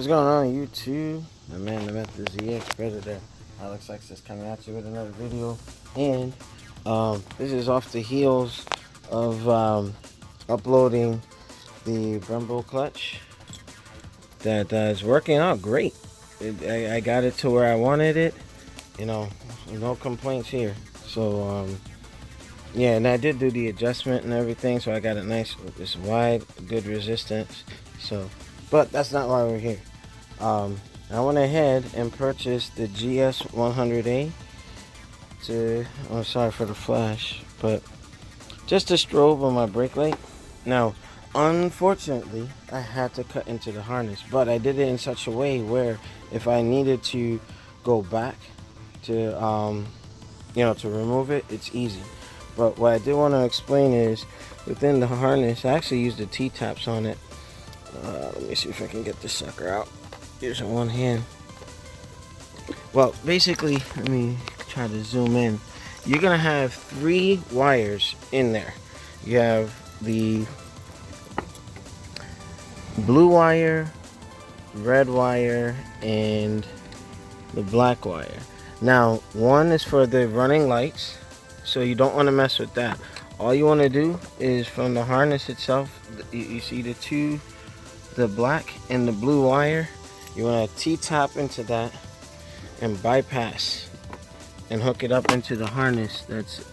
What's going on, YouTube? The man, the myth, the ZX Predator. Alex X is coming at you with another video, and this is off the heels of uploading the Brembo clutch that is working out great. I got it to where I wanted it. You know, no complaints here. So yeah, and I did do the adjustment and everything, so I got it nice. It's wide, good resistance. So, but that's not why we're here. I went ahead and purchased the zx14r to, oh, sorry for the flash, but just a strobe on my brake light. Now, unfortunately, I had to cut into the harness, but I did it in such a way where if I needed to go back to, you know, to remove it, it's easy. But what I did want to explain is, within the harness, I actually used the T-taps on it. Let me see if I can get this sucker out. Here's in one hand. Well, basically, let me try to zoom in. You're gonna have 3 wires in there. You have the blue wire, red wire, and the black wire. Now, one is for the running lights, so you don't want to mess with that. All you want to do is from the harness itself, you see the black and the blue wire, you want to T-tap into that and bypass and hook it up into the harness that's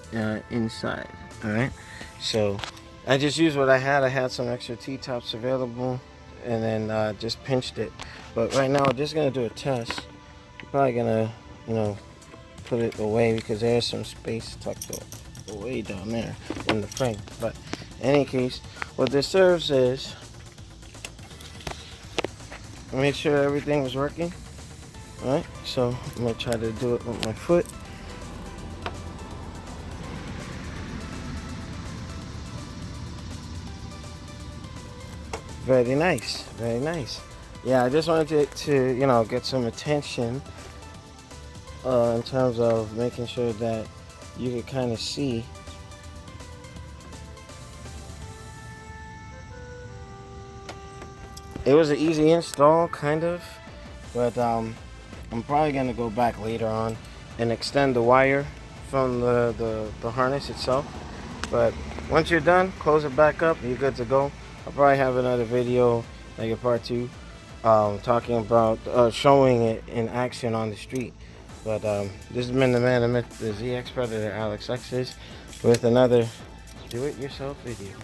inside. Alright, so I just used what I had some extra T-taps available, and then just pinched it. But right now we're just going to do a test. I'm probably going to, you know, put it away because there's some space tucked away down there in the frame. But in any case, what this serves is make sure everything was working. Alright, so I'm going to try to do it with my foot. Very nice, very nice. Yeah, I just wanted to you know, get some attention in terms of making sure that you could kind of see. It was an easy install, kind of, but I'm probably going to go back later on and extend the wire from the harness itself. But once you're done, close it back up, you're good to go. I'll probably have another video, like a part 2, talking about showing it in action on the street. But this has been the man, the myth, the ZX Predator, Alex X's, with another do-it-yourself video.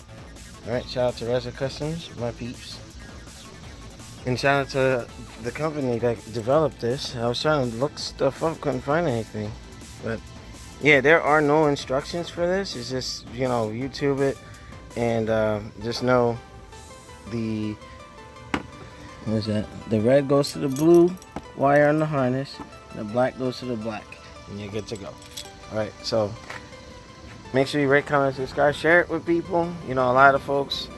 Alright, shout out to Reza Customs, my peeps. And shout out to the company that developed this. I was trying to look stuff up, couldn't find anything. But yeah, there are no instructions for this. It's just, you know, YouTube it and just know the, what is that? The red goes to the blue wire on the harness, the black goes to the black, and you're good to go. Alright, so make sure you rate, comment, subscribe, share it with people. You know, a lot of folks,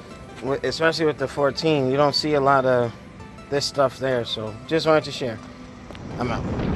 especially with the 14, you don't see a lot of this stuff there, so just wanted to share. I'm out.